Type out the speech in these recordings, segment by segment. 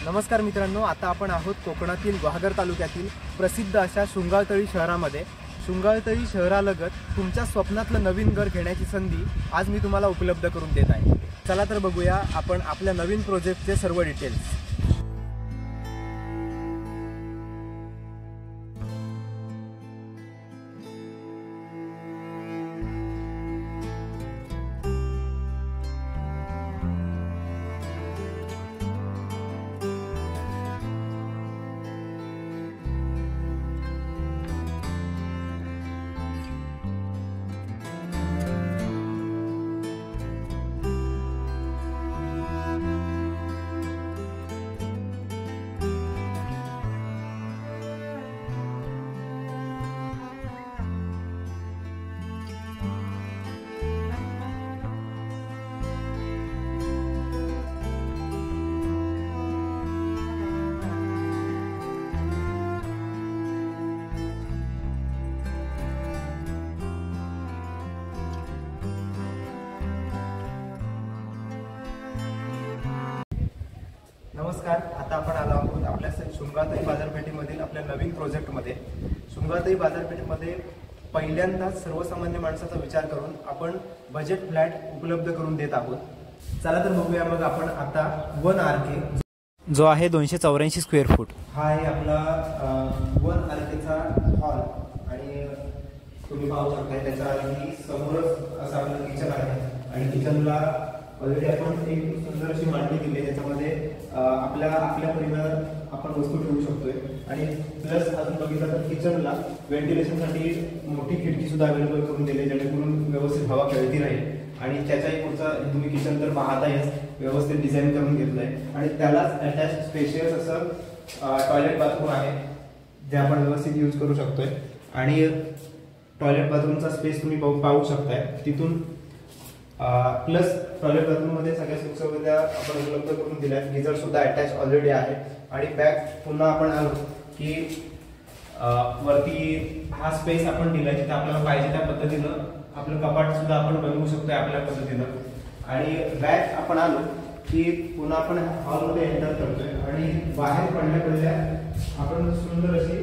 नमस्कार मित्रांनो, आता आपण आहोत कोकणातील गुहागर तालुक्यातील प्रसिद्ध अशा शुंगाळतळी शहरामध्ये। शुंगाळतळी शहरालगत तुमच्या स्वप्नातलं नवीन घर घेण्याची संधी आज मी तुम्हाला उपलब्ध करून देत आहे। चला तर बघूया आपण आपल्या नवीन प्रोजेक्टचे सर्व डिटेल्स। नमस्कार, आता आपण आलो आहोत आपल्या शुंगाळतळी बाजारपेठेमधील आपल्या नवीन प्रोजेक्टमध्ये। शुंगाळतळी बाजारपेठेमध्ये पहिल्यांदाच सर्वसामान्य माणसाचा विचार करून आपण बजेट फ्लॅट उपलब्ध करून देत आहोत। चला तर बघूया मग आपण आता 1 RK जो आहे 284 स्क्वेअर फूट हा आहे आपला 1 RKचा हॉल आणि तुम्ही पाहू शकता त्याच्या आधी समोरच असं आपलं किचन आहे आणि किचनला ऑलरेडी आपण एक सुंदर अशी मांडणी दिली आहे। त्याच्यामध्ये आपल्या परिवारात आपण वस्तू ठेवू शकतोय आणि प्लस अजून बघितलं तर किचनला व्हेंटिलेशनसाठी मोठी खिडकी सुद्धा अवेलेबल करून दिली जेणेकरून व्यवस्थित हवा खेळती राहील आणि त्याच्याही पुढचा तुम्ही किचन तर पाहतायच व्यवस्थित डिझाईन करून घेतलंय आणि त्यालाच अटॅच स्पेशियस असं टॉयलेट बाथरूम आहे जे आपण व्यवस्थित यूज करू शकतोय आणि टॉयलेट बाथरूमचा स्पेस तुम्ही पाहू शकताय तिथून प्लस टॉयलेट बाथरूम मध्ये सगळ्या सुखसुविधा आपण उपलब्ध करून दिल्या। गिझर सुद्धा अटॅच ऑलरेडी आहे आणि बॅक पुन्हा आपण आलो की वरती हा स्पेस आपण दिलाय जिथे आपल्याला पाहिजे त्या पद्धतीनं आपलं कपाट सुद्धा आपण बनवू शकतोय आपल्या पद्धतीनं आणि बॅक आपण आलो की पुन्हा आपण हॉलमध्ये एंटर करतोय आणि बाहेर पडल्या आपण सुंदर अशी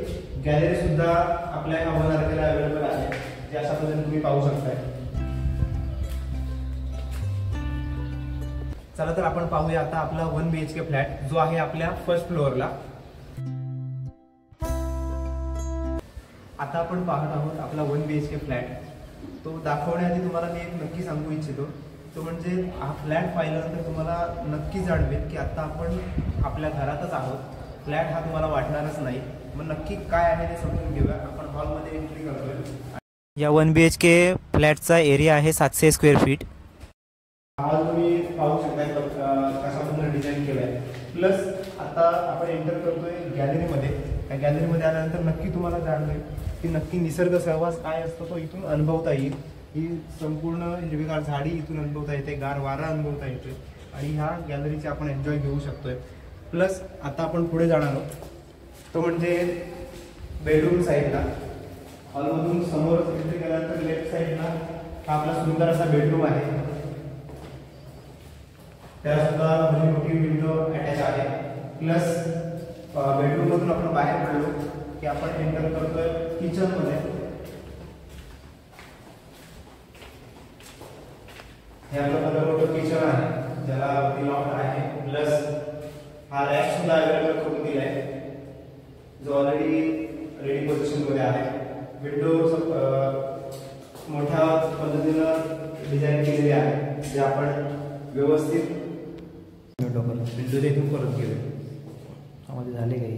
गॅलरी सुद्धा आपल्या ह्या 1 RKला अवेलेबल आहे जे अशा पद्धतीने तुम्ही पाहू शकताय। चला तर आपण पाहूया आता आपला 1 BHK फ्लॅट जो आहे आपल्या फर्स्ट फ्लोअरला। आता आपण पाहत आहोत आपला 1 BHK फ्लॅट। तो दाखवण्याआधी तुम्हाला मी एक नक्की सांगू इच्छितो तो म्हणजे हा फ्लॅट पाहिल्यानंतर तुम्हाला नक्की जाणवेल की आता आपण आपल्या घरातच आहोत। फ्लॅट हा तुम्हाला वाटणारच नाही। मग नक्की काय आहे ते समजून घेऊया। आपण हॉलमध्ये एंट्री करतोय। या 1 BHK फ्लॅटचा एरिया आहे 700 स्क्वेअर फीट। हॉल तुम्ही पाहू शकता कशा पद्धतीने डिझाईन केलाय। प्लस आता आपण एंटर करतोय गॅलरीमध्ये। त्या गॅलरीमध्ये आल्यानंतर नक्की तुम्हाला जाणवेल की नक्की निसर्ग सहवास काय असतो तो इथून अनुभवता येईल। ही संपूर्ण हिरवीगार झाडी इथून अनुभवता येते, गार वारा अनुभवता येते आणि ह्या गॅलरीचे आपण एन्जॉय घेऊ शकतोय। प्लस आता आपण पुढे जाणार आहोत तो म्हणजे बेडरूम साईडला। हॉलमधून समोरच एंट्री केल्यानंतर लेफ्ट साईडला हा आपला सुंदर असा बेडरूम आहे। त्याला सुद्धा भली मोठी विंडो अटॅच आहे। प्लस बेडरूम मधून आपण बाहेर पडलो की आपण एंटर करतोय किचन मध्ये। हे आपलं मोठं किचन आहे ज्याला लॉक आहे। प्लस हा रॅक सुद्धा अवेलेबल करून दिलाय जो ऑलरेडी रेडी पोझिशन मध्ये आहे। विंडो मोठ्या पद्धतीनं डिझाईन केलेली आहे जे आपण व्यवस्थित विंडोच्या इथून परत गेलो। त्यामध्ये झाले काही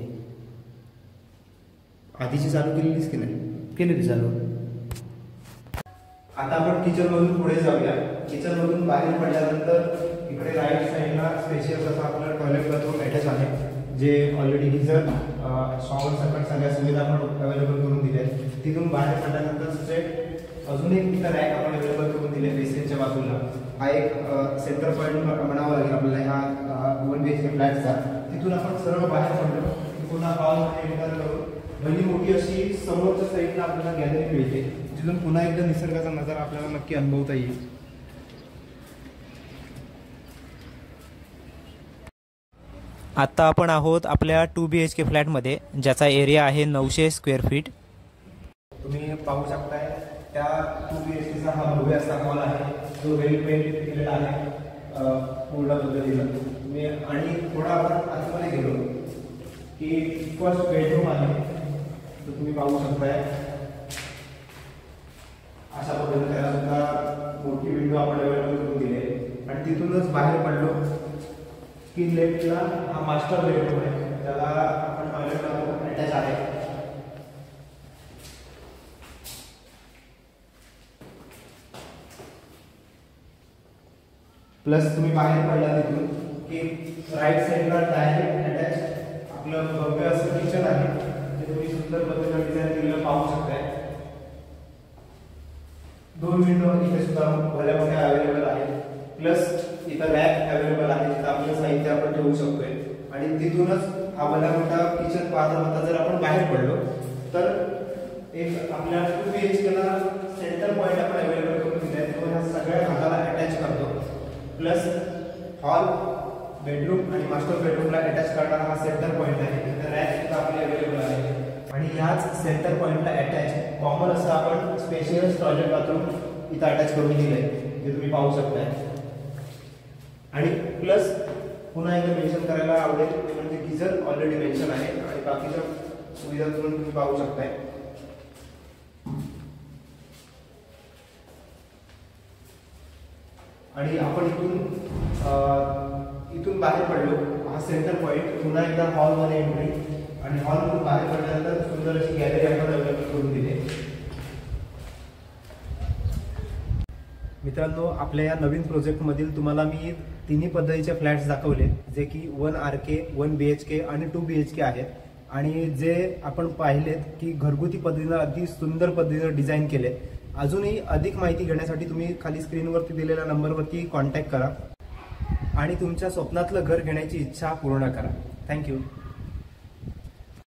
आधीची चालू केलेलीच की नाही? केलेली चालू। आता आपण किचन मधून पुढे जाऊया। किचन मधून बाहेर पडल्यानंतर इकडे राईट साईडला स्पेशियस असं आपलं टॉयलेट बाथरूम अटॅच आहे जे ऑलरेडी गिझर शॉवर सकट सगळ्या सुविधा आपण अवेलेबल करून दिल्या आहेत। तिथून बाहेर पडल्यानंतर स्ट्रेट अजून एक तिथं रॅक आपण अवेलेबल करून दिले बेसिनच्या बाजूला। हा एक सेंटर पॉईंट म्हणावा लागेल आपल्याला ह्या 1 BHK फ्लॅटचा। तिथून आपण सरळ बाहेर पडलो पुन्हा हॉलमध्ये एंटर करून भली मोठी अशी समोरच्या साईडला आपल्याला गॅलरी मिळते जिथून पुन्हा एकदा निसर्गाचा नजारा आपल्याला नक्की अनुभवता येईल। आत्ता आपण आहोत आपल्या 2 BHK फ्लॅटमध्ये, ज्याचा एरिया आहे 900 स्क्वेअर फीट. तुम्ही पाहू शकताय त्या 2 BHKचा हा भव्य असा हॉल आहे, जो वेल पेंट केलेला आहे पूर्ण पद्धतीनं. तुम्ही आणि थोडा आपण आतमध्ये गेलो की फर्स्ट बेडरूम आहे, तो तुम्ही पाहू शकताय. अशा पद्धतीने त्याला सुद्धा मोठी विंडो आपण अवेलेबल करून दिली आणि तिथूनच बाहेर पडलो की लेफ्टला हा मास्टर बेडरूम आहे, त्याला आपण टॉयलेट अटॅच आहे. प्लस तुम्ही बाहेर पडला तिथून की राईट साईडला डायरेक्ट अटॅच आपलं भव्य असं किचन आहे, जे तुम्ही सुंदर पद्धतीने डिझाईन केलेलं पाहू शकताय. 2 विंडो इथे सुद्धा भल्या मोठ्या अवेलेबल आहेत. प्लस इथं रॅक अवेलेबल आहे, जिथं आपलं साहित्य आपण ठेवू शकतोय. आणि तिथूनच हा भल्या मोठा किचन पाहता जर आपण बाहेर पडलो तर एक आपल्या 2 BHKला सेंटर पॉईंट आपण अवेलेबल करून दिलाय, तो ह्या सगळ्या भागाला अटॅच करतो. प्लस हॉल, बेडरूम आणि मास्टर बेडरूमला अटॅच करणारा हा सेंटर पॉईंट आहे. इथं रॅक सुद्धा आपली अवेलेबल आहे. आणि ह्याच सेंटर पॉईंटला अटॅच कॉमन असं आपण स्पेशियस टॉयलेट बाथरूम इथं अटॅच करून दिलंय, जे तुम्ही पाहू शकताय. आणि प्लस पुन्हा एकदा मेन्शन करायला आवडेल ते म्हणजे गिझर ऑलरेडी मेन्शन आहे आणि बाकीच्या सुविधा तुम्ही पाहू शकताय. आणि आपण इथून बाहेर पडलो, हा सेंटर पॉईंट, पुन्हा एकदा हॉलमध्ये एंट्री आणि हॉलमधून बाहेर पडल्यानंतर सुंदर अशी गॅलरी आपण अवेलेबल करून दिली. मित्रांनो, आपल्या या नवीन प्रोजेक्टमधील तुम्हाला मी तिन्ही पद्धतीचे फ्लॅट्स दाखवले, जे की 1 RK, 1 BHK आणि 2 BHK आहेत. आणि जे आपण पाहिलेत की घरगुती पद्धतीनं अगदी सुंदर पद्धतीनं डिझाईन केले. अजूनही अधिक माहिती घेण्यासाठी तुम्ही खाली स्क्रीनवरती दिलेल्या नंबरवरती कॉन्टॅक्ट करा आणि तुमच्या स्वप्नातलं घर घेण्याची इच्छा पूर्ण करा. थँक्यू.